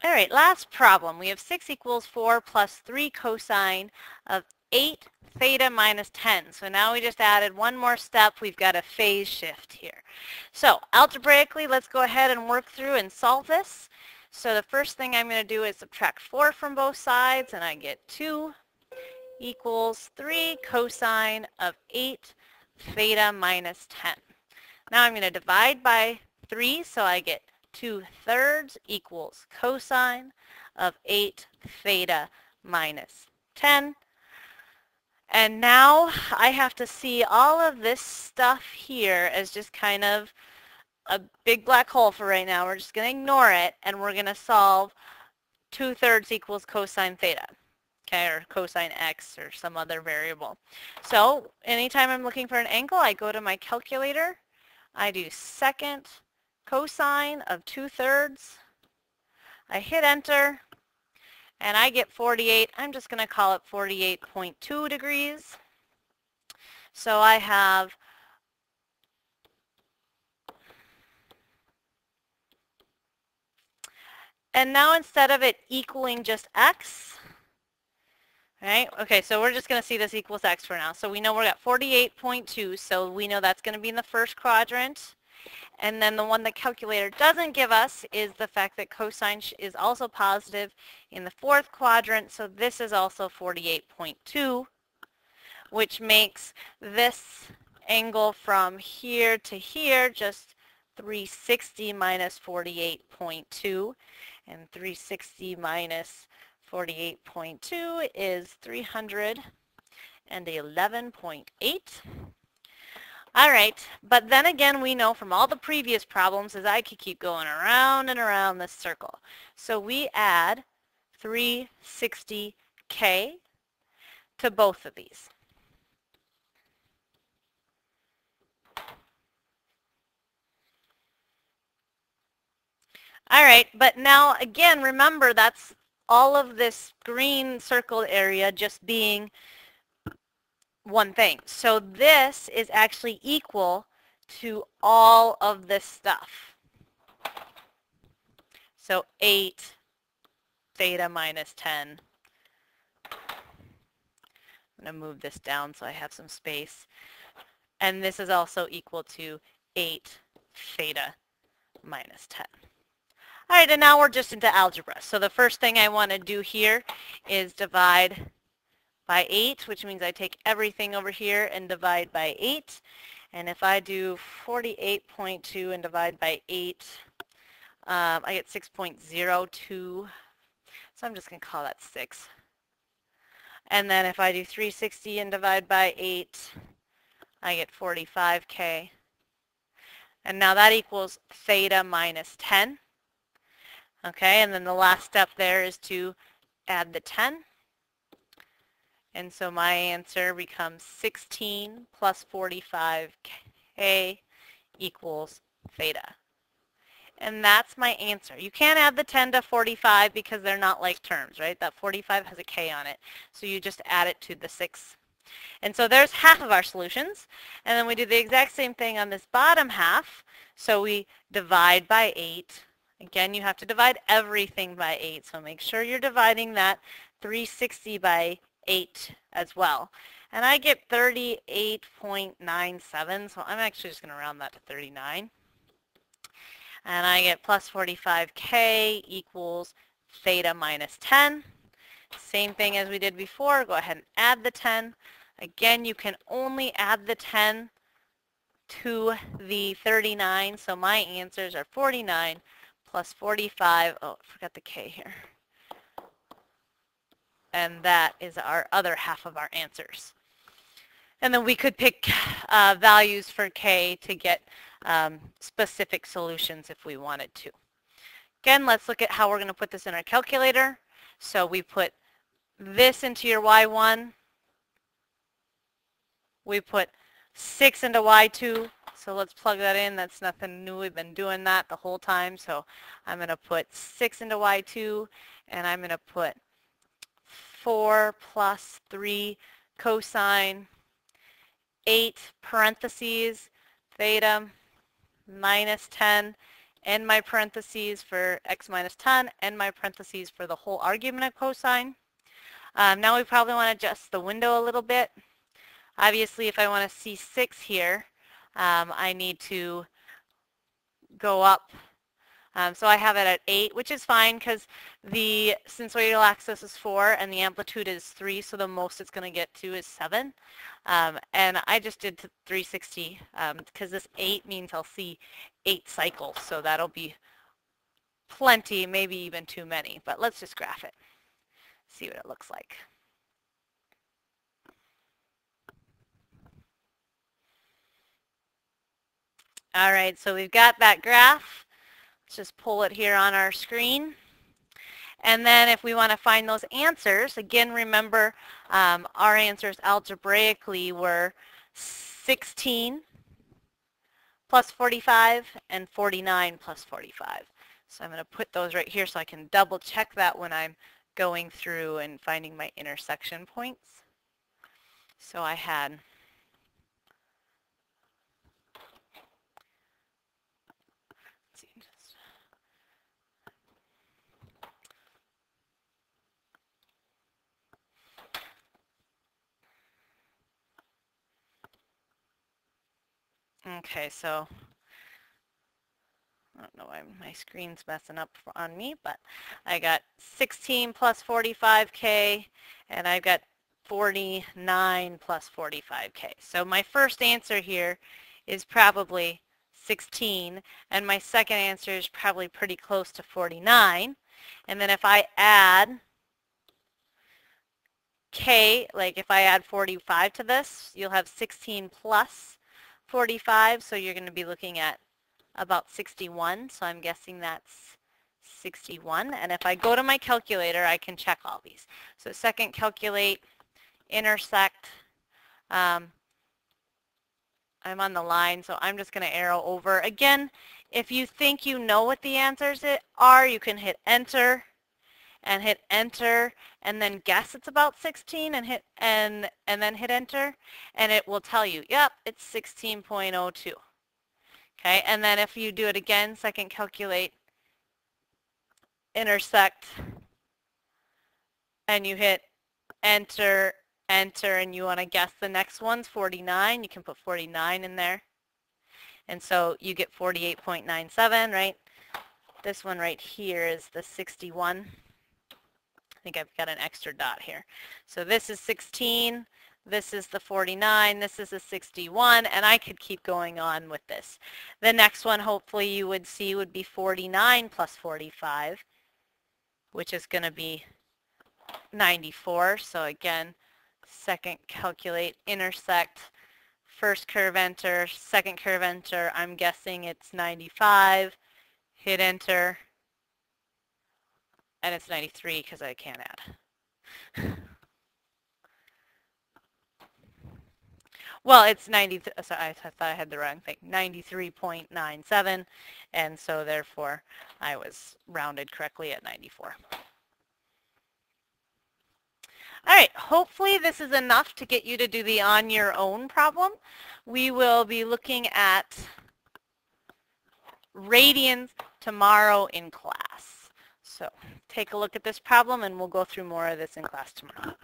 All right, last problem. We have 6 equals 4 plus 3 cosine of 8 theta minus 10. So now we just added one more step. We've got a phase shift here. So algebraically, let's go ahead and work through and solve this. So the first thing I'm going to do is subtract 4 from both sides, and I get 2 equals 3 cosine of 8 theta minus 10. Now I'm going to divide by 3, so I get 2/3 equals cosine of 8 theta minus 10. And now I have to see all of this stuff here as just kind of a big black hole for right now. We're just going to ignore it, and we're going to solve 2/3 equals cosine theta. Okay, or cosine x or some other variable. So anytime I'm looking for an angle, I go to my calculator. I do second cosine of 2/3. I hit enter, and I get 48. I'm just going to call it 48.2 degrees. So I have and now instead of it equaling just x, right? Okay, so we're just going to see this equals x for now. So we know we're at 48.2, so we know that's going to be in the first quadrant. And then the one the calculator doesn't give us is the fact that cosine is also positive in the fourth quadrant, so this is also 48.2, which makes this angle from here to here just 360 minus 48.2, and 360 minus 48.2 is 311.8. All right, but then again, we know from all the previous problems is I could keep going around and around this circle. So we add 360k to both of these. All right, but now again, remember that's all of this green circled area just being one thing. So this is actually equal to all of this stuff. So 8 theta minus 10. I'm going to move this down so I have some space. And this is also equal to 8 theta minus 10. All right, and now we're just into algebra. So the first thing I want to do here is divide by 8, which means I take everything over here and divide by 8. And if I do 48.2 and divide by 8, I get 6.02. So I'm just going to call that 6. And then if I do 360 and divide by 8, I get 45k. And now that equals theta minus 10. Okay, and then the last step there is to add the 10. And so my answer becomes 16 plus 45k equals theta. And that's my answer. You can't add the 10 to 45 because they're not like terms, right? That 45 has a k on it. So you just add it to the 6. And so there's half of our solutions. And then we do the exact same thing on this bottom half. So we divide by 8. Again, you have to divide everything by 8. So make sure you're dividing that 360 by 8 as well. And I get 38.97. So I'm actually just going to round that to 39. And I get plus 45k equals theta minus 10. Same thing as we did before. Go ahead and add the 10. Again, you can only add the 10 to the 39. So my answers are 49 plus 45. Oh, I forgot the k here. And that is our other half of our answers. And then we could pick values for k to get specific solutions if we wanted to. Again, let's look at how we're going to put this in our calculator. So we put this into your y1. We put 6 into y2. So let's plug that in. That's nothing new. We've been doing that the whole time. So I'm going to put 6 into y2, and I'm going to put 4 plus 3 cosine 8 parentheses theta minus 10 end my parentheses for x minus 10, end my parentheses for the whole argument of cosine. Now we probably want to adjust the window a little bit. Obviously, if I want to see 6 here, I need to go up. So I have it at 8, which is fine because the sinusoidal axis is 4 and the amplitude is 3, so the most it's going to get to is 7. And I just did 360 because this 8 means I'll see 8 cycles, so that'll be plenty, maybe even too many. But let's just graph it, see what it looks like. All right, so we've got that graph. Let's just pull it here on our screen. And then if we want to find those answers, again, remember our answers algebraically were 16 plus 45 and 49 plus 45. So I'm going to put those right here so I can double check that when I'm going through and finding my intersection points. So I had okay, so I don't know why my screen's messing up on me, but I got 16 plus 45K, and I've got 49 plus 45K. So my first answer here is probably 16, and my second answer is probably pretty close to 49. And then if I add K, like if I add 45 to this, you'll have 16 plus 45, so you're going to be looking at about 61, so I'm guessing that's 61. And if I go to my calculator, I can check all these. So second, calculate, intersect. I'm on the line, so I'm just going to arrow over. Again, if you think you know what the answers are, you can hit enter and hit enter and then guess it's about 16 and hit and then hit enter, and it will tell you, yep, it's 16.02. Okay, and then if you do it again, second, calculate, intersect, and you hit enter, enter, and you want to guess the next one's 49, you can put 49 in there. And so you get 48.97, right? This one right here is the 61. I think I've got an extra dot here. So this is 16. This is the 49, this is a 61, and I could keep going on with this. The next one, hopefully you would see, would be 49 plus 45, which is going to be 94. So again, second, calculate, intersect, first curve enter, second curve enter, I'm guessing it's 95, hit enter, and it's 93 because I can't add. Well, it's 90, sorry, I thought I had the wrong thing, 93.97, and so therefore I was rounded correctly at 94. All right, hopefully this is enough to get you to do the on your own problem. We will be looking at radians tomorrow in class. So take a look at this problem and we'll go through more of this in class tomorrow.